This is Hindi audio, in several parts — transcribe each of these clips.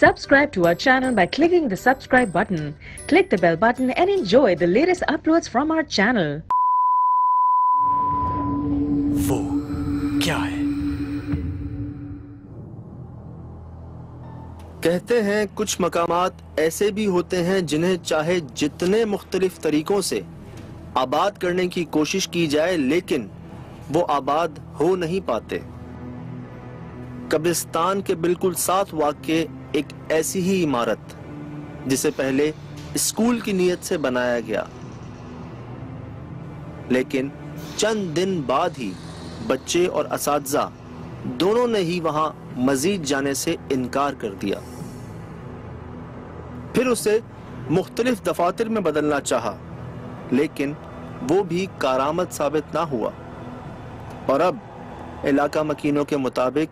Subscribe to our channel by clicking the subscribe button. Click the bell button and enjoy the latest uploads from our channel. वो क्या है? कहते हैं कुछ मकामात ऐसे भी होते हैं जिन्हें चाहे जितने मुख्तलिफ तरीकों से आबाद करने की कोशिश की जाए लेकिन वो आबाद हो नहीं पाते। कब्रिस्तान के बिल्कुल साथ वाक़े एक ऐसी ही इमारत जिसे पहले स्कूल की नीयत से बनाया गया, लेकिन चंद दिन बाद ही बच्चे और असातिज़ा दोनों ने ही वहां मजीद जाने से इनकार कर दिया। फिर उसे मुख्तलिफ दफातर में बदलना चाहा, लेकिन वो भी कारामद साबित ना हुआ और अब इलाका मकीनों के मुताबिक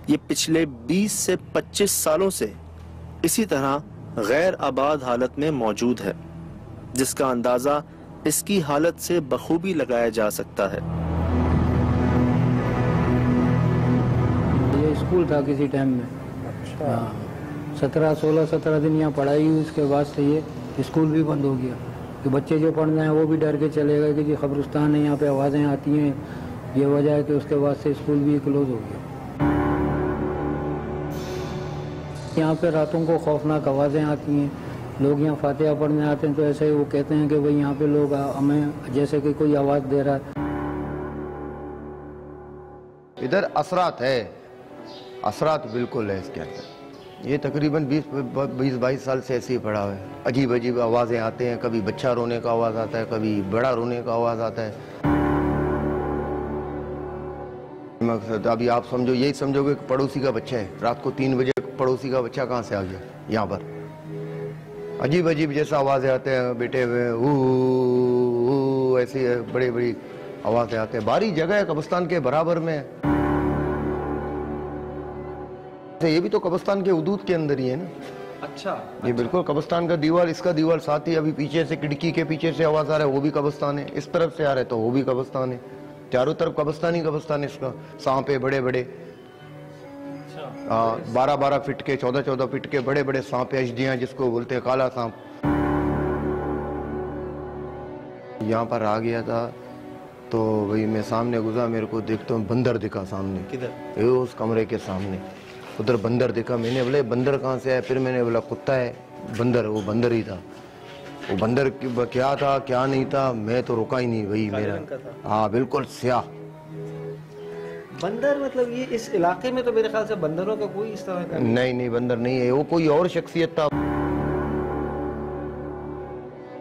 ये पिछले 20 से 25 सालों से इसी तरह गैर आबाद हालत में मौजूद है, जिसका अंदाजा इसकी हालत से बखूबी लगाया जा सकता है। ये स्कूल था किसी टाइम में। अच्छा। 17 दिन यहाँ पढ़ाई हुई, उसके बाद से ये स्कूल भी बंद हो गया कि बच्चे जो पढ़ने हैं वो भी डर के चले गए कि जी कब्रिस्तान है, यहाँ पे आवाज़ें आती हैं। ये वजह है कि उसके बाद से स्कूल भी क्लोज हो गया। यहाँ पे रातों को खौफनाक आवाज़ें आती हैं, लोग यहाँ फातिहा पढ़ने आते हैं तो ऐसे ही वो कहते हैं कि भाई यहाँ पे लोग हमें जैसे कि कोई आवाज़ दे रहा है। इधर असरात है, असरात बिल्कुल है इसके अंदर। ये तकरीबन 20-22 साल से ऐसे ही पड़ा हुआ है। अजीब अजीब आवाज़ें आते हैं, कभी बच्चा रोने का आवाज़ आता है, कभी बड़ा रोने का आवाज़ आता है। मकसद अभी आप समझो, यही समझोगे कि पड़ोसी का बच्चा है, रात को 3 बजे पड़ोसी का बच्चा कहाँ से आ गया यहाँ पर। अजीब अजीब जैसा आवाज़ें आते हैं, बेटे हुए ऐसी बड़ी बड़ी आवाज़ें आते हैं। बारी जगह है, कब्रिस्तान के बराबर में। ये भी तो कब्रिस्तान के हुदूद के अंदर ही है ना। अच्छा। ये बिल्कुल कब्रिस्तान का दीवार, इसका दीवार साथ ही। अभी पीछे से खिड़की के पीछे से आवाज़ आ रहा है, वो भी कब्रिस्तान है। इस तरफ से आ रहा है तो वो भी कब्रिस्तान है। चारों तरफ कब्रिस्तान ही कब्रिस्तान है। इसका सांप है बड़े बड़े, 12-12 फीट के, 14-14 फीट के बड़े बड़े सांप है, अजदियाँ जिसको बोलते हैं, काला सांप। यहाँ पर आ गया था तो वही मैं सामने गुजरा, मेरे को देखता हूँ बंदर दिखा सामने। किधर? उस कमरे के सामने उधर बंदर दिखा। मैंने बोले बंदर कहाँ से आया? फिर मैंने बोला कुत्ता है। बंदर, वो बंदर ही था। वो बंदर क्या था क्या नहीं था मैं तो रुका ही नहीं। वही मेरा, हाँ बिल्कुल स्याह बंदर। मतलब ये इस इलाके में तो मेरे ख्याल से बंदरों का कोई इस तरह का नहीं बंदर नहीं है, वो कोई और शख्सियत था।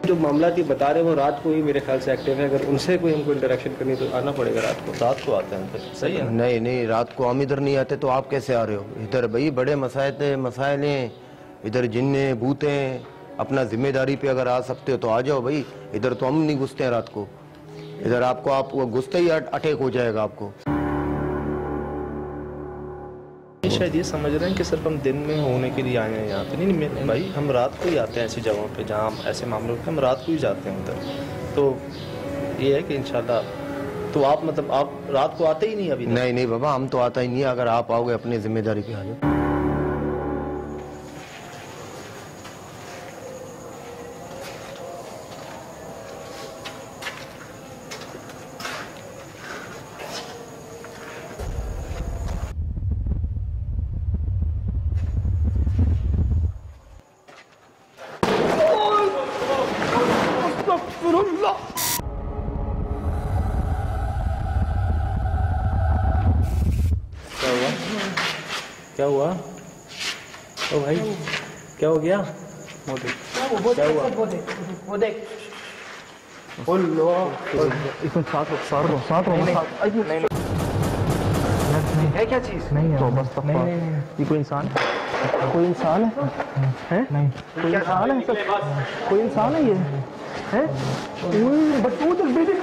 जो मामला थी बता रहे वो रात को ही मेरे ख्याल से एक्टिव है। अगर उनसे कोई हमको इंटरेक्शन करनी तो आना पड़ेगा रात को। रात को आते हैं फिर सही है। नहीं रात को हम इधर नहीं आते तो आप कैसे आ रहे हो इधर? भाई बड़े मसाइल हैं इधर, जिन्ने भूते हैं। अपना जिम्मेदारी पे अगर आ सकते हो तो आ जाओ भाई। इधर तो हम नहीं घुसते हैं रात को। इधर आपको घुसते ही अटैक हो जाएगा आपको। शायद ये समझ रहे हैं कि सिर्फ हम दिन में होने के लिए आए हैं यहाँ पे। नहीं भाई, हम रात को ही आते हैं ऐसी जगहों पे जहाँ ऐसे मामलों पे हम रात को ही जाते हैं उधर। तो ये है कि इंशाल्लाह। तो आप मतलब आप रात को आते ही नहीं अभी? नहीं बाबा, हम तो आता ही नहीं। अगर आप आओगे अपनी जिम्मेदारी पे आ जाओ। क्या हुआ? ओ भाई क्या हो गया? वो देख क्या हुआ? वो देख इसमें साथ है क्या चीज? नहीं है तो बस ये कोई इंसान है? नहीं कोई इंसान है सर, कोई इंसान है ये है? बच्चों तक बेटे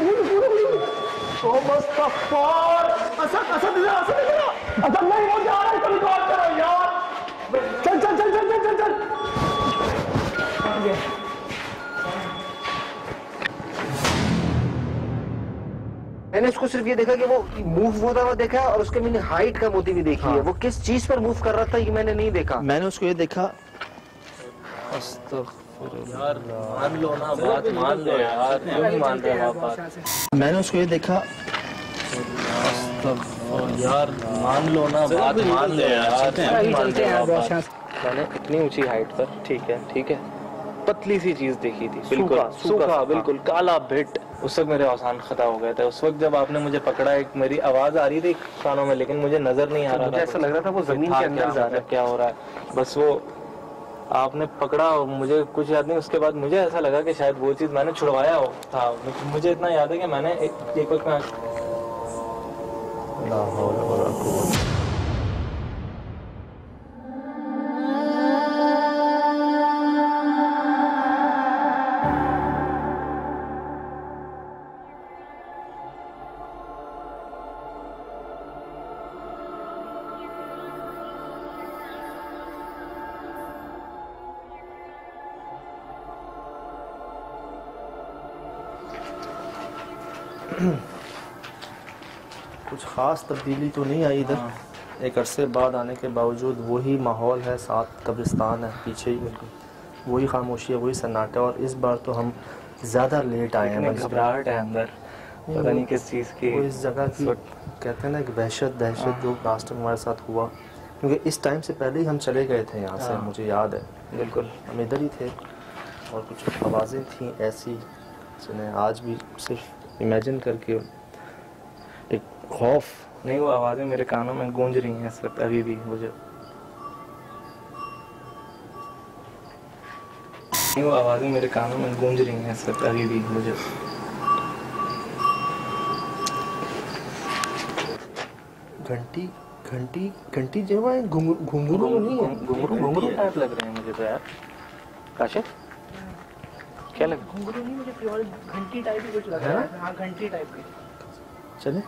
तो मुस्तफर असद नहीं हो जा रहा है। कभी कॉल करो यार। चल मैंने इसको सिर्फ ये देखा कि वो मूव होता हुआ देखा है और उसके मैंने हाइट का मोती भी देखी है। वो किस चीज पर मूव कर रहा था ये मैंने नहीं देखा। मैंने उसको ये देखा, यार मान लो ना बात, मान लो यार, क्यों नहीं मान रहे आप बात? मैंने उसको ये देखा, यार मान लो ना बात, मान लो यार, क्यों मान रहे हो आप बात? मैंने इतनी ऊंची हाइट पर, ठीक है, पतली सी चीज देखी थी, बिल्कुल सूखा, बिल्कुल काला भिट। उस वक्त मेरे औसान खता हो गए थे। उस वक्त जब आपने मुझे पकड़ा, एक मेरी आवाज आ रही थी कानों में, लेकिन मुझे नजर नहीं आ रहा था। ऐसा लग रहा था वो जमीन के अंदर जा रहा है, क्या हो रहा है। बस वो आपने पकड़ा और मुझे कुछ याद नहीं। उसके बाद मुझे ऐसा लगा कि शायद वो चीज मैंने छुड़वाया हो था। मुझे इतना याद है कि मैंने एक वक्त में कुछ खास तब्दीली तो नहीं आई इधर। एक अरसे बाद आने के बावजूद वही माहौल है, साथ कब्रिस्तान है पीछे ही, वही खामोशी है, वही सन्नाटा। और इस बार तो हम ज़्यादा लेट आए हैं। घबराहट है अंदर, पता नहीं किस चीज़ की। वो इस जगह की कहते हैं ना कि दहशत जो लास्ट टाइम हमारे साथ हुआ, क्योंकि इस टाइम से पहले ही हम चले गए थे यहाँ से, मुझे याद है। बिल्कुल हम इधर ही थे और कुछ आवाज़ें थी ऐसी जिन्हें आज भी सिर्फ इमेजिन करके एक खौफ। नहीं, वो आवाज़ें मेरे कानों में गूंज रही हैं इस वक्त अभी भी। मुझे वो आवाज़ें मेरे कानों में गूंज रही हैं इस वक्त अभी भी। मुझे घंटी जो है घुंघरू नहीं है, घुंघरू टाइप लग रहे हैं मुझे तो यार। काशिफ क्या लग, घुंघरू नहीं, मुझे प्योर घंटी टाइप ही कुछ लग रहा है। हाँ, घंटी टाइप की। चले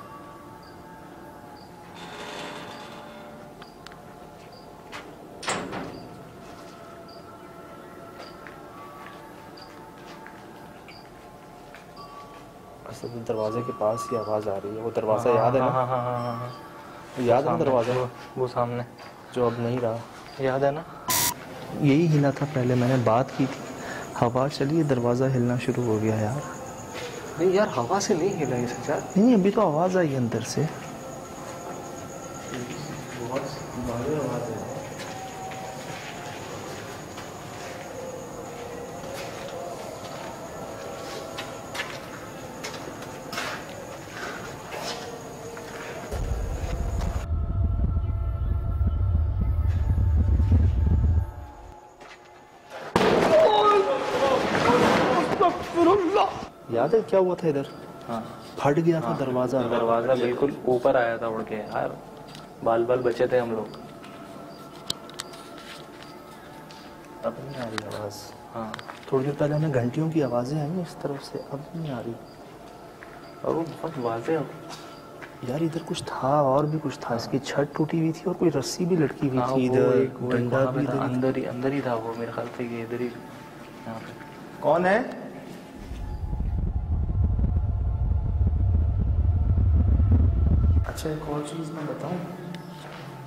असल में दरवाजे के पास ही आवाज आ रही है। वो दरवाजा याद है ना? हाँ, याद है ना दरवाजा? वो सामने जो अब नहीं रहा, याद है ना? यही हिला था पहले, मैंने बात की थी। हवा चली, दरवाजा हिलना शुरू हो गया यार। नहीं यार, हवा से नहीं हिला ये सच्चा। नहीं, अभी तो आवाज आई अंदर से। याद है क्या हुआ था इधर? हाँ, फट गया था दरवाजा। दरवाजा बिल्कुल ऊपर आया था उड़ के यार। बाल बचे थे हम लोग। अब नहीं आ रही आवाज। हाँ, थोड़ी देर पहले हमें घंटियों की आवाजें आई इस तरफ से, अब नहीं आ रही। और वो बहुत वाज़े यार इधर कुछ था और भी कुछ था। इसकी छत टूटी हुई थी और कोई रस्सी भी लटकी हुई थी इधर। डंडा भी अंदर ही था वो, मेरे ख्याल से ये इधर ही यहाँ पे। कौन है? अच्छा, एक और चीज़ मैं बताऊं,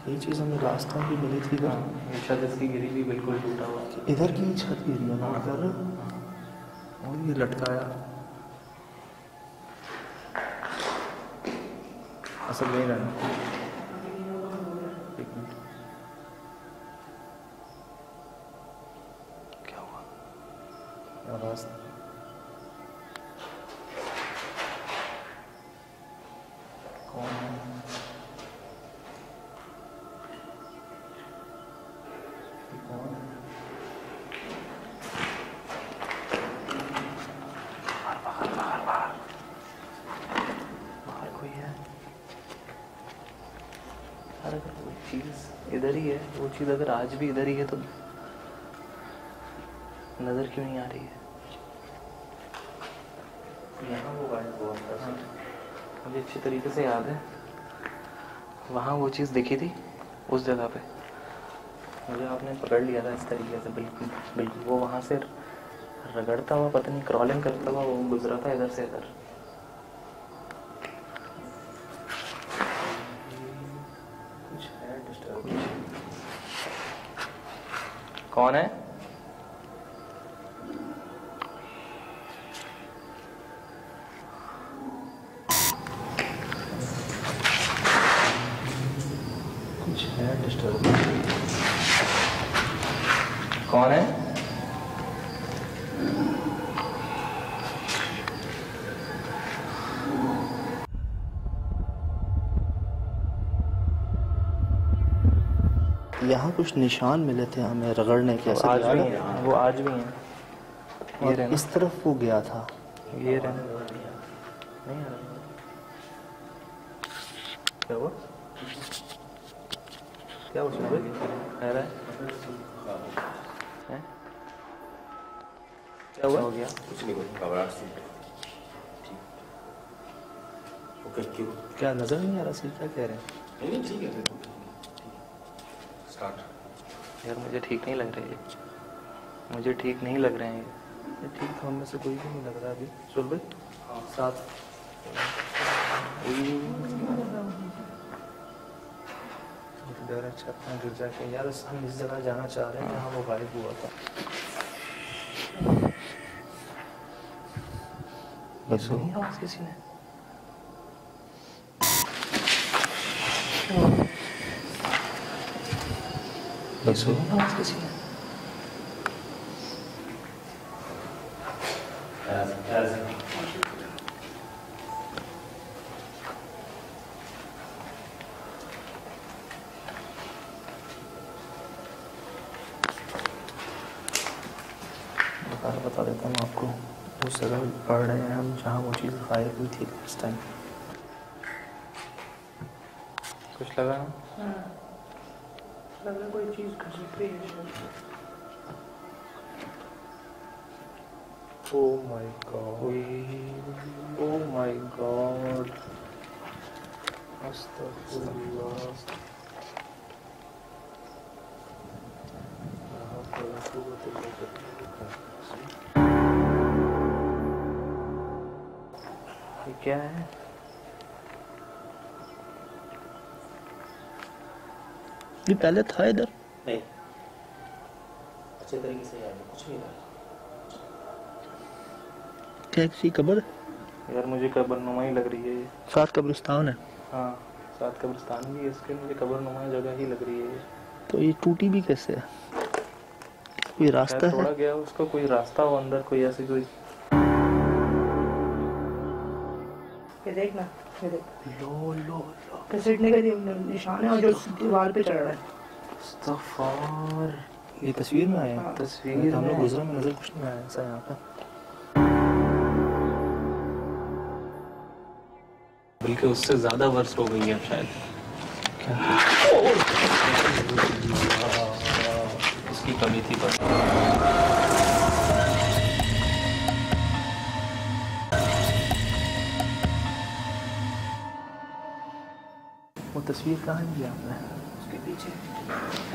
ये चीज़ हमें लास्ट टाइम भी मिली थी इधर। छत इसकी गिरी भी बिल्कुल टूटा हुआ। इधर की छत गिरी है ना इधर, और ये लटकाया। असल में रहना। एक मिनट, क्या हुआ? आवाज़ कौन है? कौन है? बाहर कोई है? अरे अगर वो चीज़ इधर ही है, वो चीज़ अगर आज भी इधर ही है तो नज़र क्यों नहीं आ रही है? यहाँ वो गायब हुआ था। मुझे अच्छी तरीके से याद है, वहाँ वो चीज़ दिखी थी उस जगह पे। मुझे आपने पकड़ लिया था इस तरीके से, बिल्कुल वो वहाँ से रगड़ता हुआ, पता नहीं क्रॉलिंग करता हुआ वो गुजरा था इधर से इधर। कौन है? कुछ है डिस्टर्ब। कौन है? यहाँ कुछ निशान मिले थे हमें रगड़ने के। वो आज भी हैं, वो आज भी हैं। ये और इस तरफ वो गया था। ये रहे। नहीं आ रहा। क्या हुआ? क्या हुआ? आ रहा है? हैं? क्या हुआ? हो गया? कुछ नहीं, घबराहट सी। ओके क्यों? क्या नजर नहीं आ रहा? सही क्या कह रहे हैं? नहीं ठीक है। स्टार्ट। यार मुझे ठीक नहीं लग रहे हैं, मुझे ठीक नहीं लग रहे हैं ये ठीक तो हम में से कोई भी नहीं लग रहा अभी। सुन भाई साथ डर है छत में गिर जाके। यार हम इस जगह जाना चाह रहे हैं जहाँ वो गायब हुआ था। बस सुनी आवाज किसी ने? बस सुनी आवाज किसी ने? बता देता हूँ आपको, उस जगह पढ़ रहे हैं हम जहाँ वो चीज़ गायब हुई थी उस टाइम। कुछ लगा ना? लगा कोई चीज़ घुसी रही है। Oh my God! Oh my God! अस्तगफुरुल्लाह। ये क्या है? ये पहले था इधर? नहीं, अच्छे तरीके से याद है, कुछ नहीं था। क्या किसी कब्र? यार मुझे कब्रनुमा ही लग रही है ये। साथ कब्रिस्तान है। हाँ साथ कब्रिस्तान भी है, इसके मुझे कब्रनुमा जगह ही लग रही है ये। तो ये टूटी भी कैसे है? कोई रास्ता है? थोड़ा गया उसका कोई रास्ता हो अंदर, कोई ऐसी कोई। ये देख ना, ये देख। लो घसीटने का निशान है और जो दीवार पे चढ़ रहा है। इस्तग़फ़ार। ये तस्वीर में आया है? तस्वीर हम लोग में गुजरा में नजर कुछ नहीं आया ऐसा यहाँ पे। बल्कि उससे ज्यादा वर्ष हो गई है शायद। इसकी कमी थी बस। वो तस्वीर कहाँ है आपने? उसके पीछे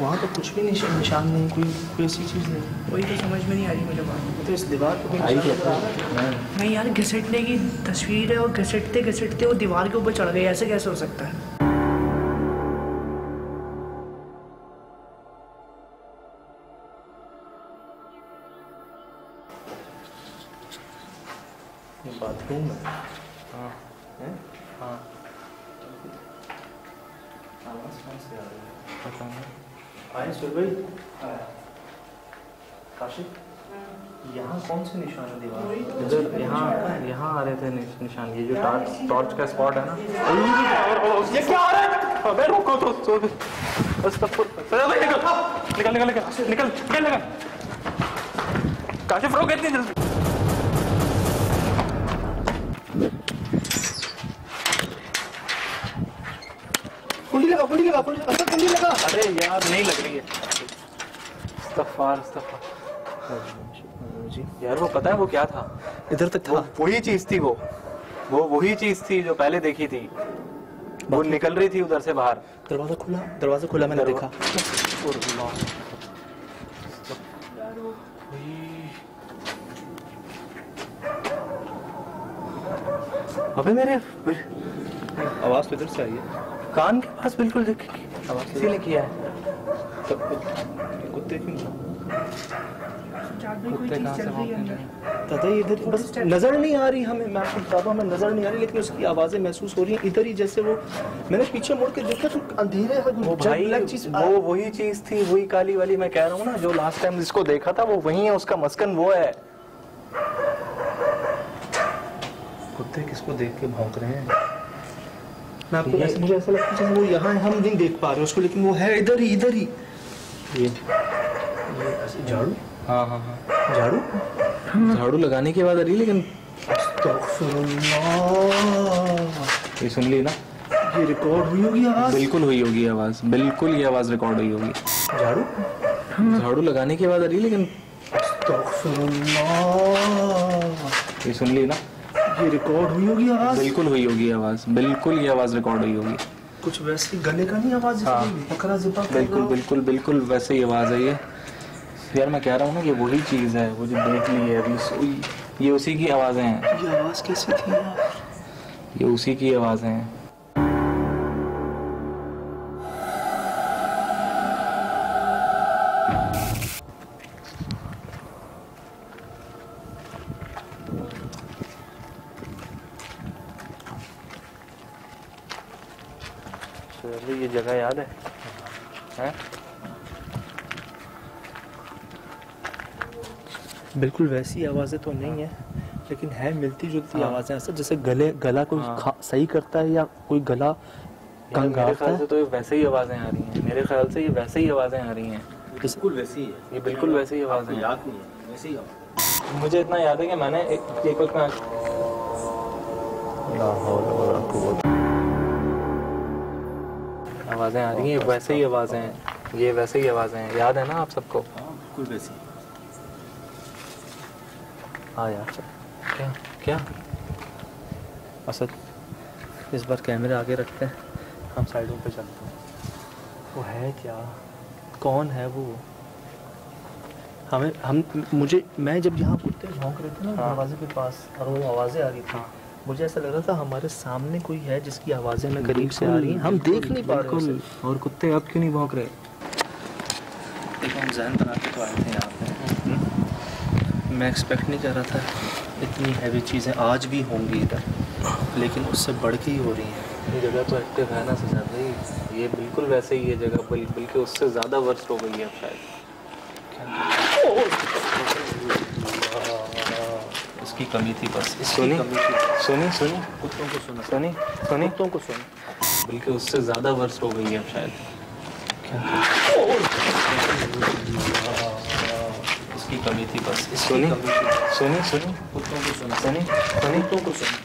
वहाँ तो कुछ भी निशान नहीं, कोई ऐसी चीज़ नहीं। वही तो समझ में नहीं आ रही मुझे बात। तो इस दीवार पे कोई निशान नजर आ रहा है? नहीं यार, घसीटने की तस्वीर है और घसीटते घसीटते वो दीवार के ऊपर चढ़ गई, ऐसे कैसे हो सकता है? ये बाथरूम है। हाँ है? हाँ आवाज़ कहाँ से आ रही है पता नहीं। आए सुबह काशिफ, यहाँ कौन से निशान है दीवार? इधर यहाँ आ रहे थे निशान। ये जो टॉर्च का स्पॉट है ना। ये क्या आ रहा है? अबे रुको तो निकल काशिफ रोक इतनी जल्दी। कुंडी लगा। अरे यार नहीं लग रही है। इस्तग़फ़ार। यार वो पता है वो क्या था? इधर तक था। वही चीज थी वो वही चीज थी जो पहले देखी थी। वो निकल रही थी उधर से बाहर। दरवाजा खुला मैंने देखा। अबे मेरे आवाज तो इधर से आई है। कान के पास बिल्कुल किसी ने किया है। कुत्ते क्यों कुत्ते कहाँ से दादा इधर बस नजर नहीं आ रही हमें, मैं आपको बताता हूँ हमें नजर नहीं आ रही, लेकिन उसकी आवाजें महसूस हो रही हैं इधर ही। जैसे वो मैंने पीछे मुड़ के देखा तो अंधेरे है, वो भाई वो वही चीज थी, वही काली वाली मैं कह रहा हूँ ना, जो लास्ट टाइम जिसको देखा था वो वही है, उसका मस्कन वो है। कुत्ते किसको देख के भौंक रहे हैं? मैं आपको मुझे ऐसा लगता है जैसे वो यहाँ है, हम नहीं देख पा रहे उसको, लेकिन वो है इधर ही इधर ही। ये झाड़ू, हाँ हाँ हाँ, झाड़ू झाड़ू लगाने के बाद आ रही, लेकिन ये सुन ली ना, ये रिकॉर्ड हुई होगी आवाज, बिल्कुल हुई होगी आवाज, बिल्कुल ये आवाज रिकॉर्ड हुई होगी। झाड़ू झाड़ू लगाने के बाद आ रही, लेकिन ये सुन ली ना, ये रिकॉर्ड हुई होगी आवाज, बिल्कुल हुई होगी आवाज, बिल्कुल ये आवाज रिकॉर्ड हुई होगी। कुछ वैसी गले का नहीं आवाज, हाँ, बकरा ज़िबा बिल्कुल बिल्कुल बिल्कुल वैसे ही आवाज है ये। यार मैं कह रहा हूँ ना, ये वही चीज है, वो जो देख ली है अभी, ये उसी की आवाजें हैं। ये आवाज कैसी थी यार? ये उसी की आवाजें हैं। ये जगह याद है? हैं? बिल्कुल वैसी आवाजें तो नहीं है, लेकिन है मिलती जुलती आवाजें ऐसा, जैसे गला कोई सही करता है या कोई गला मेरे ख्याल से तो ये वैसे ही आवाजें आ रही हैं, मेरे ख्याल से ये वैसे ही आवाजें आ रही हैं। बिल्कुल वैसी है, ये बिल्कुल वैसे ही आवाजें हैं। याद नहीं है, वैसे ही आवाज। मुझे इतना याद है कि मैंने एक वक्त में आवाजें आ रही हैं, वैसे ही आवाजें हैं, ये वैसे ही आवाजें हैं, याद है ना आप सबको? बिल्कुल वैसी। हाँ यार, क्या क्या असद, इस बार कैमरे आगे रखते हैं, हम साइडों पे चलते हैं। वो है क्या, कौन है वो? मैं जब यहाँ कुत्ते भौंक रहे थे ना दरवाजे के पास और वो आवाज़ें आ रही थी, मुझे ऐसा लग रहा था हमारे सामने कोई है जिसकी आवाज़ें मैं करीब से आ रही हैं, हम देख नहीं पा रहे हैं। और कुत्ते अब क्यों नहीं भौंक रहे? देखो हम जहन बना के तो आए थे यहाँ पे, मैं एक्सपेक्ट नहीं कर रहा था इतनी हैवी चीज़ें आज भी होंगी इधर, लेकिन उससे बढ़ के ही हो रही हैं। ये जगह तो एक्टिव है ना सजा भाई, ये बिल्कुल वैसे ही है जगह, बल्कि उससे ज़्यादा वर्स्ट हो गई है अब शायद। इसकी कमी थी बस, सुनी सुनी सुनी कुत्तों को सुना, सुनी सुनी कुत्तों को सुना, बल्कि उससे ज़्यादा वर्स्ट हो गई है अब शायद। इसकी कमी थी बस, सुनी सुनी सुनी कुत्तों को सुना, सुनी सुनी कुत्तों को सुना।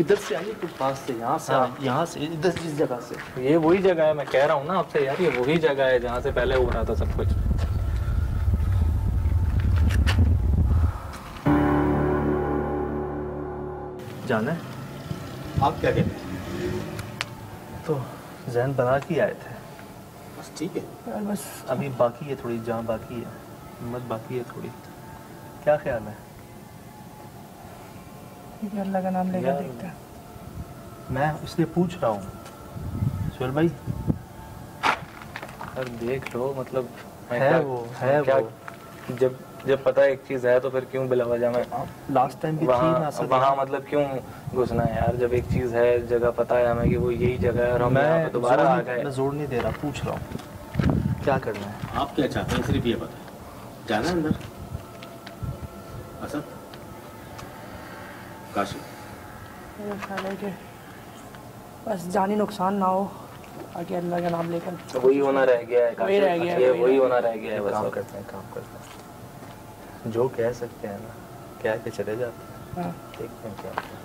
इधर से आइए कुछ पास से, यहाँ से यहाँ से इधर इस जगह से। ये वही जगह है, मैं कह रहा हूँ ना आपसे यार, ये वही जगह है जहाँ से पहले हो रहा था सब कुछ। जाना है? आप क्या कहते हैं? तो जहन बना के आए थे, बस ठीक है यार, बस अभी बाकी है थोड़ी, जान बाकी है, हिम्मत बाकी है थोड़ी। क्या ख्याल है? अल्लाह का नाम लेकर देखते हैं। मैं इसलिए पूछ रहा हूँ सुहेल भाई, यार देख लो, मतलब है वो, है क्या, वो। जब पता है एक चीज है तो फिर क्यों बिला वजह में लास्ट टाइम भी थी ना सर, वहाँ मतलब क्यों घुसना है यार? जब एक चीज है, जगह पता है हमें कि वो यही जगह है और हम यहाँ पे दोबारा आ गए। मैं जोर नहीं दे रहा, पूछ रहा हूँ क्या करना है। आप क्या चाहते हैं? सिर्फ ये पता जाना है अंदर? असद, काशी, मेरा ख्याल है कि बस जानी नुकसान ना हो, आगे अल्लाह का नाम लेकर तो वही होना रह गया है, वही रह गया है, ये वही होना रह गया है। काम बस करते हैं, काम करते हैं, जो कह सकते हैं ना कह के चले जाते हैं, हाँ। देखते हैं क्या होता है।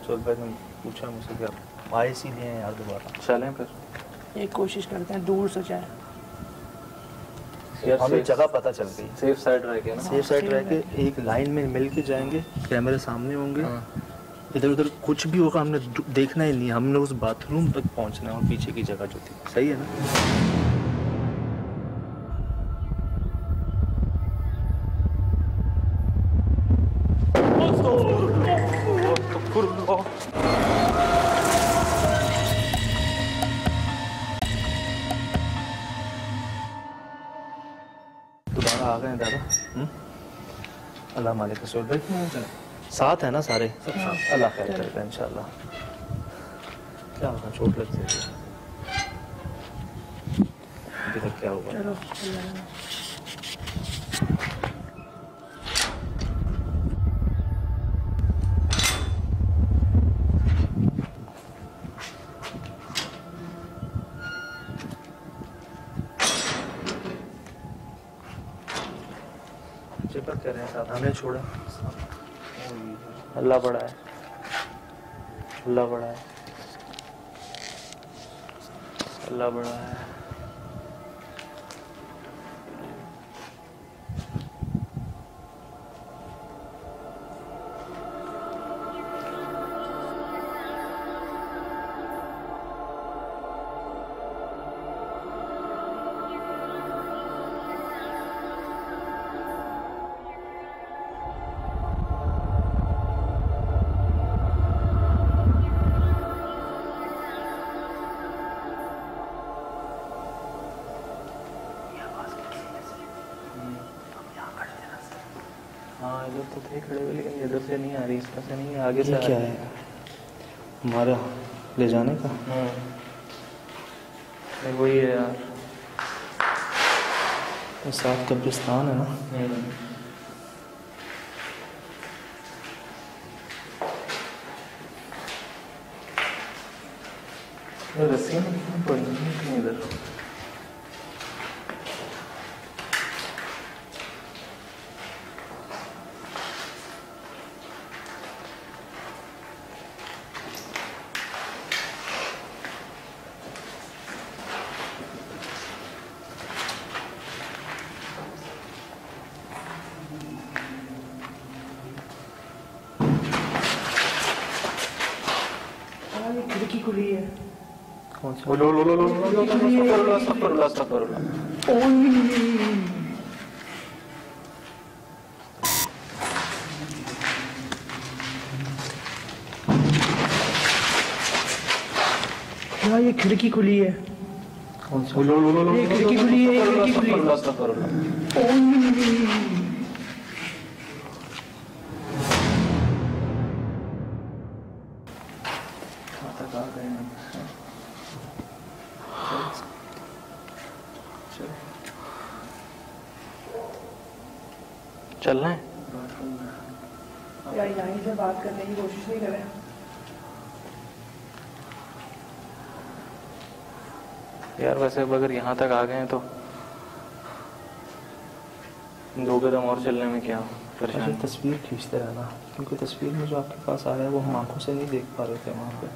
सुहेल भाई ने पूछा मुझसे कि आप आए इसीलिए हैं यार दोबारा, चलें फिर। एक कोशिश करते हैं दूर से जाए, हमें जगह पता चल गई, सेफ साइड रह के ना, सेफ साइड रह के एक लाइन में मिल के जाएंगे, कैमरे सामने होंगे, इधर उधर कुछ भी होगा हमने देखना ही नहीं, हमने उस बाथरूम तक पहुंचना है और पीछे की जगह जो थी, सही है ना? आ गए दादा। अल्लाह मालिक रसूल भाई साथ है ना सारे? अल्लाह खैर करेगा इंशाल्लाह। क्या होगा, चोट लग जाएगी अभी तक, क्या होगा? चेकअप कर रहे हैं साहब, हमने छोड़ा। अल्लाह बड़ा है, अल्लाह बड़ा है, अल्लाह बड़ा है। हाँ इधर तो थे खड़े हुए, लेकिन इधर से नहीं आ रही, इसमें से नहीं, आगे से क्या है हमारा ले जाने का? वही है यार, साफ कब्रिस्तान है ना। रस्सियाँ पड़ी हैं इधर। खिड़की खुली है। कौन सी? लो लो लो लो क्या ये खिड़की खुली है? कौन सी? लो लो लो लो, ये खिड़की खुली है, ये खिड़की खुली है। चलना है यार, यहीं से बात करने की कोशिश नहीं करें। यार, वैसे अब अगर यहाँ तक आ गए हैं तो 2 कदम और चलने में क्या परेशानी? तस्वीर खींचते रहना, क्योंकि तस्वीर में जो आपके पास आ रहा है वो हम आंखों से नहीं देख पा रहे थे वहाँ पे।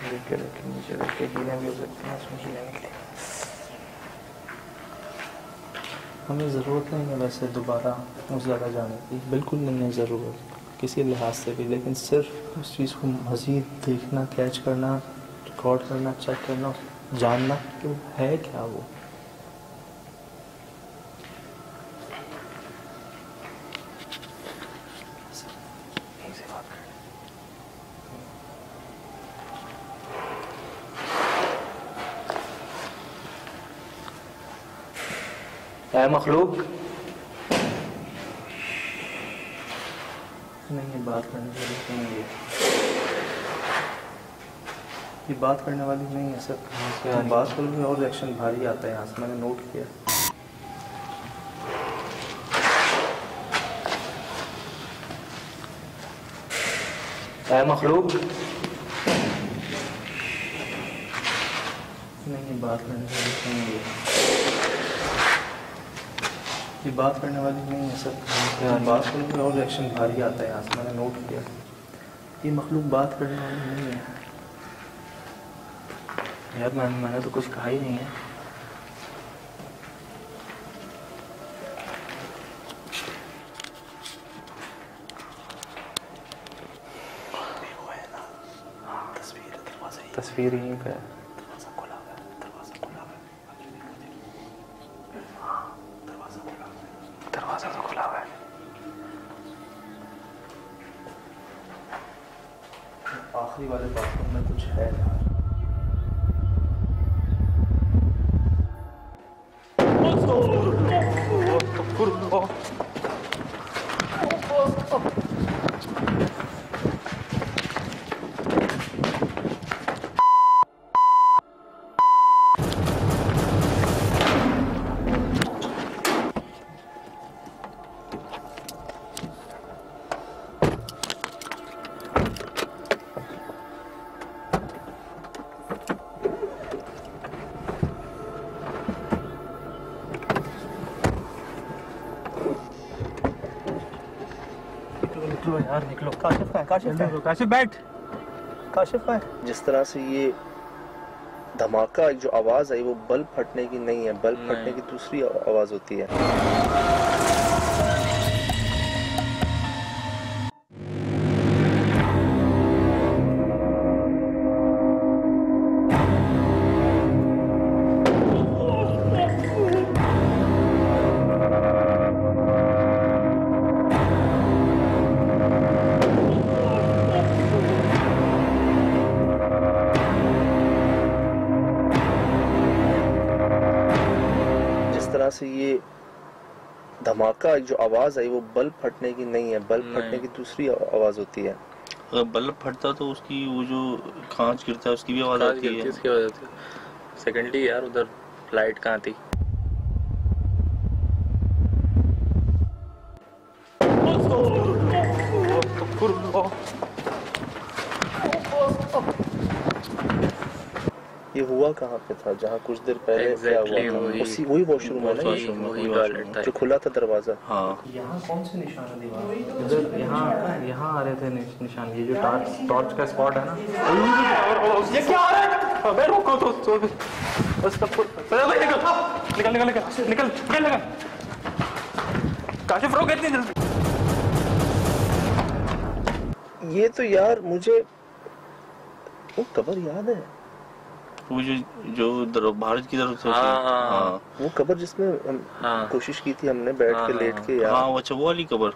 देख के नीचे देख के कीड़े भी हो सकते हैं, उसमें कीड़े निकले। हमें ज़रूरत नहीं है वैसे दोबारा उस जगह जाने की, बिल्कुल नहीं है ज़रूरत किसी लिहाज से भी, लेकिन सिर्फ उस चीज़ को मज़ीद देखना, कैच करना, रिकॉर्ड करना, चेक करना, जानना कि वो है क्या वो। ऐ मखलूक, नहीं ये बात करने वाली नहीं है, ये बात करने वाली नहीं है सर। बात करोगे और रिएक्शन भारी आता है यहाँ से, मैंने नोट किया। ऐ मखलूक, नहीं ये बात करने वाली नहीं है, ये बात करने वाली नहीं है सर। बात करोगे और रिएक्शन भारी आता है यहाँ से, मैंने नोट किया। ये मखलूक बात करने वाली नहीं है यार, मैंने तो कुछ कहा ही नहीं है। तस्वीर यहीं पे है। दरवाजा खुला हुआ है, दरवाजा खुला हुआ है, दरवाजा तो खुला हुआ है। आखिरी वाले बाथरूम में कुछ है यार। निकलो यार निकलो। काशिफ का है, काशिफ बैठ। काशिफ का है। जिस तरह से ये धमाका जो आवाज आई वो बल्ब फटने की नहीं है, बल्ब फटने की दूसरी आवाज होती है। से ये धमाका जो आवाज आई वो बल्ब फटने की नहीं है, बल्ब फटने की दूसरी आवाज होती है। अगर बल्ब फटता तो उसकी वो जो खांच गिरता है उसकी भी आवाज आती है। इसकी आवाज आती है। सेकेंडली यार उधर लाइट कहाँ थी? ये हुआ कहाँ पे था जहाँ कुछ देर पहले क्या हुआ था? उसी वही वॉशरूम है ना, जो खुला था दरवाजा। हाँ यहाँ कौन से निशान है दीवार? इधर यहाँ आ रहे थे निशान। ये जो टॉर्च का स्पॉट है ना, ये क्या आ रहा है? अबे रुको तो बस तब भाई निकल निकल निकल निकल निकल निकल। काशिफ रोक इतनी जल्दी। ये तो यार मुझे वो कबर याद है, वो जो भारत की तरफ से वो कबर जिसमें कोशिश की थी हमने बैठ के लेट के यार। हाँ अच्छा वो वाली कबर।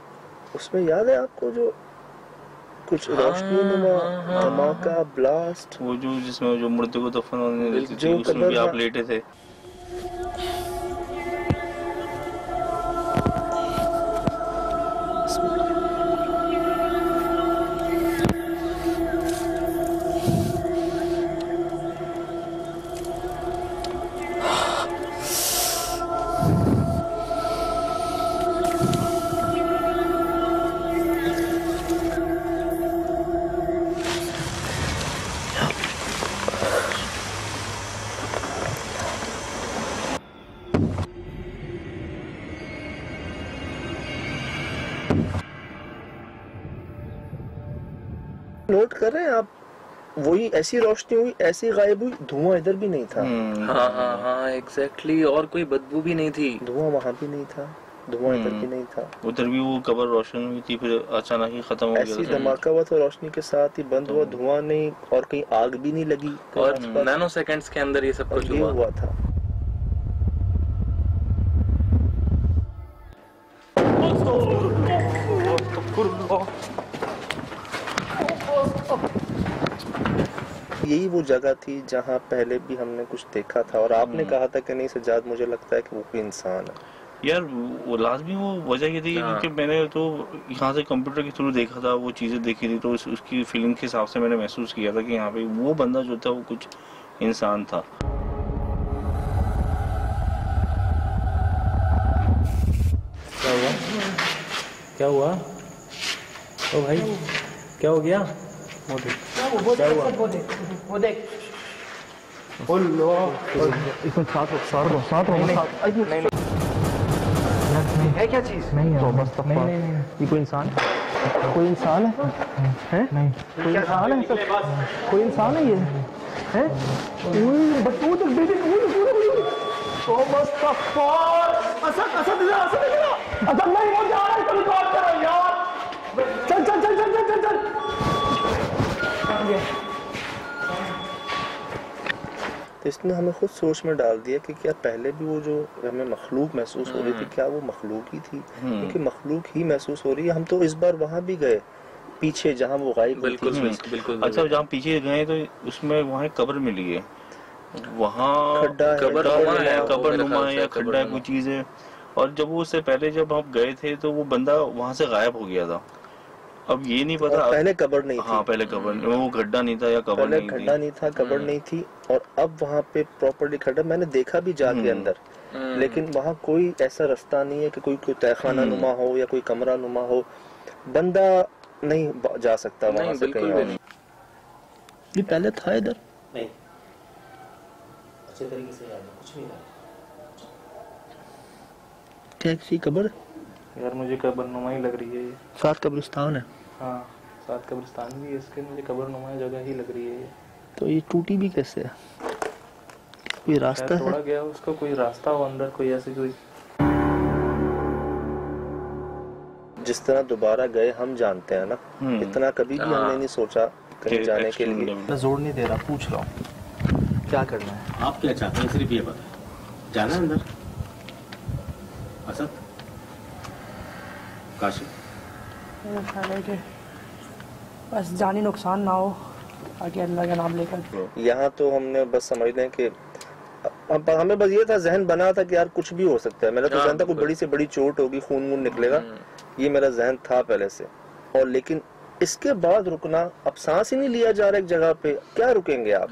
उसमें याद है आपको जो कुछ रोशनी नुमा धमाका ब्लास्ट, वो जो जिसमें जो मुर्दे को दफन होने देती थी उसमें भी आप लेटे थे। नोट कर रहे हैं आप? वही ऐसी रोशनी हुई, ऐसी गायब हुई, धुआं इधर भी नहीं था। हाँ एग्जैक्टली। और कोई बदबू भी नहीं थी। धुआं वहाँ भी नहीं था, धुआं इधर भी नहीं था। उधर भी वो कबर रोशन हुई थी, फिर अचानक ही खत्म हो गया। ऐसी धमाका हुआ था, रोशनी के साथ ही बंद हुआ, धुआं नहीं और कहीं आग भी नहीं लगी। और नैनो सेकंड्स के अंदर ये सब कुछ हुआ था। यही वो जगह थी जहाँ पहले भी हमने कुछ देखा था और आपने कहा था कि नहीं सज्जाद मुझे लगता है कि वो कोई इंसान है। यार वो लाजमी वो वजह ये थी क्योंकि मैंने तो यहाँ से कंप्यूटर के थ्रू देखा था, वो चीज़ें देखी थी, तो उसकी फीलिंग के हिसाब से मैंने महसूस किया था कि यहाँ पे वो बंदा जो था वो कुछ इंसान था। क्या हुआ? ओ भाई क्या हो गया? वो देख इसमें साथ है क्या चीज? नहीं है बस नहीं ये कोई इंसान है? कोई इंसान है? नहीं कोई इंसान है? कोई इंसान है ये? है बस वो तो बेटे तो मुस्तफर असद नहीं हो जा रहा है, तुम कॉल करो यार। चल चल चल चल चल चल तो इसने हमें खुद सोच में डाल दिया कि क्या पहले भी वो जो हमें मखलूक महसूस हो रही थी क्या वो मखलूक ही थी? क्योंकि मखलूक ही महसूस हो रही है। हम तो इस बार वहां भी गए पीछे जहाँ वो गायब हुई थी। बिल्कुल। अच्छा, जहाँ पीछे गए तो उसमें वहाँ एक कब्र मिली है, वहाँ कब्र नुमा या खड्डा है कोई चीज है। और जब वो उससे पहले जब हम गए थे तो वो बंदा वहाँ से गायब हो गया था। अब ये नहीं पता पहले कब्र नहीं थी। हाँ, पहले कब्र, वो गड्ढा नहीं था या कब्र नहीं थी। गड्ढा नहीं था, कब्र नहीं थी, और अब वहाँ पे प्रॉपर्ली खड्डा मैंने देखा भी जाके अंदर, लेकिन वहाँ कोई ऐसा रास्ता नहीं है कि कोई तहखाना नुमा हो या कोई कमरा नुमा हो, बंदा नहीं जा सकता वहाँ से कहीं और। ये पहले था इधर नहीं, अच्छे तरीके से याद है, कुछ नहीं था। क्या किसी कब्र? यार मुझे कब्रनुमा ही लग रही है ये। साथ कब्रिस्तान है। हाँ, साथ कब्रिस्तान भी है इसके, मुझे कब्रनुमा जगह ही लग रही है ये। तो ये टूटी भी कैसे है? कोई रास्ता है? थोड़ा गया उसका, कोई रास्ता हो अंदर, कोई ऐसी कोई। जिस तरह दोबारा गए हम जानते हैं ना, इतना कभी भी हमने नहीं सोचा कहीं जाने के लिए। मैं जोर नहीं दे रहा, पूछ रहा हूँ क्या करना है। आप क्या चाहते हैं सिर्फ ये बताएं, जाना है अंदर? असद, काशिफ, ख्याल है कि बस जानी नुकसान ना हो, आगे अल्लाह का नाम लेकर। यहाँ तो हमने बस समझ लें कि हमें बस ये था, जहन बना था कि यार कुछ भी हो सकता है। मेरा तो जहन था कोई बड़ी से बड़ी चोट होगी, खून वून निकलेगा, ये मेरा जहन था पहले से। और लेकिन इसके बाद रुकना, अब सांस ही नहीं लिया जा रहा एक जगह पे, क्या रुकेंगे आप?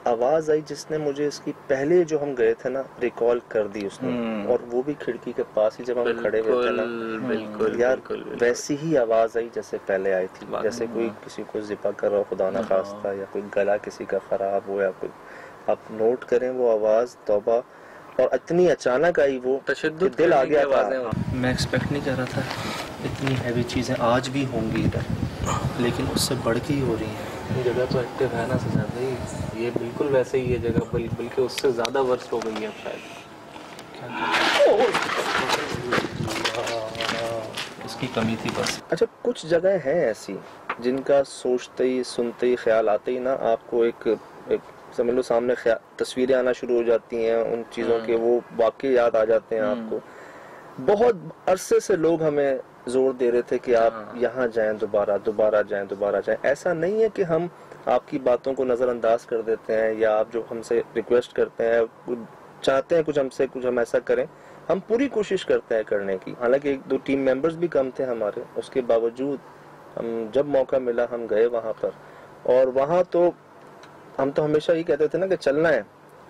आवाज आई जिसने मुझे इसकी पहले जो हम गए थे ना रिकॉल कर दी उसने, और वो भी खिड़की के पास ही जब हम खड़े हुए थे ना, बिल्कुल यार वैसी ही आवाज आई जैसे पहले आई थी, जैसे कोई किसी को जिपा कर रहा, खुदा ना खास्ता, या कोई गला किसी का खराब हो, या कोई, आप नोट करें वो आवाज, तौबा, और इतनी अचानक आई वो, दिल आ गया था। मैं एक्सपेक्ट नहीं कर रहा था इतनी हैवी चीजें आज भी होंगी इधर, लेकिन उससे बढ़ के ही हो रही हैं। जगह तो एक्टिव है ना सजाद भाई, ये बिल्कुल वैसे ही है जगह, बल्कि उससे ज्यादा वर्स्ट हो गई है अब शायद। इसकी कमी थी बस। अच्छा, कुछ जगह हैं ऐसी जिनका सोचते ही सुनते ही ख्याल आते ही ना आपको एक समझ लो सामने तस्वीरें आना शुरू हो जाती हैं उन चीज़ों के, वो वाकई याद आ जाते हैं आपको। बहुत अरसे से लोग हमें जोर दे रहे थे कि आप यहाँ जाएं, दोबारा जाएं। ऐसा नहीं है कि हम आपकी बातों को नज़रअंदाज कर देते हैं, या आप जो हमसे रिक्वेस्ट करते हैं, चाहते हैं कुछ हमसे, कुछ हम ऐसा करें, हम पूरी कोशिश करते हैं करने की। हालांकि एक दो टीम मेंबर्स भी कम थे हमारे, उसके बावजूद हम जब मौका मिला हम गए वहाँ पर। और वहाँ तो हम तो हमेशा ये कहते थे ना कि चलना है,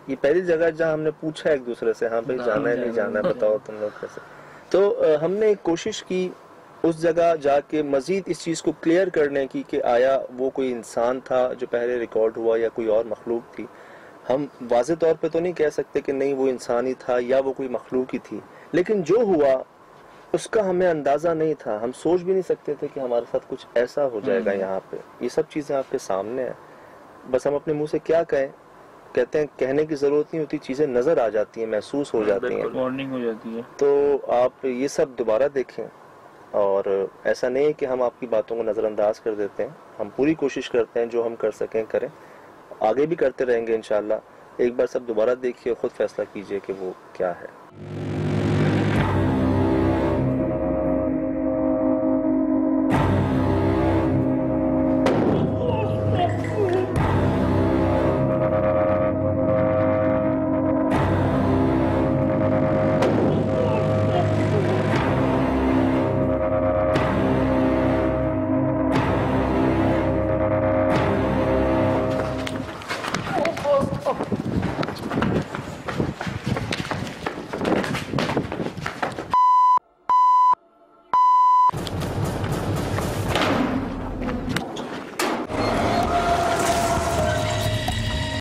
ये पहली जगह जहाँ हमने पूछा एक दूसरे से, हाँ भाई जाना है नहीं जाना है, बताओ तुम लोग कैसे। तो हमने एक कोशिश की उस जगह जाके मजीद इस चीज़ को क्लियर करने की कि आया वो कोई इंसान था जो पहले रिकॉर्ड हुआ या कोई और मखलूक थी। हम वाज़े तौर पे तो नहीं कह सकते कि नहीं वो इंसान ही था या वो कोई मखलूक ही थी, लेकिन जो हुआ उसका हमें अंदाज़ा नहीं था। हम सोच भी नहीं सकते थे कि हमारे साथ कुछ ऐसा हो जाएगा यहाँ पे। ये सब चीज़ें आपके सामने हैं, बस हम अपने मुंह से क्या कहें, कहते हैं कहने की जरूरत नहीं होती, चीजें नजर आ जाती हैं, महसूस हो जाती हैं, वार्निंग हो जाती है। तो आप ये सब दोबारा देखें। और ऐसा नहीं है कि हम आपकी बातों को नजरअंदाज कर देते हैं, हम पूरी कोशिश करते हैं जो हम कर सकें करें, आगे भी करते रहेंगे इंशाल्लाह। एक बार सब दोबारा देखिए, खुद फैसला कीजिए कि वो क्या है।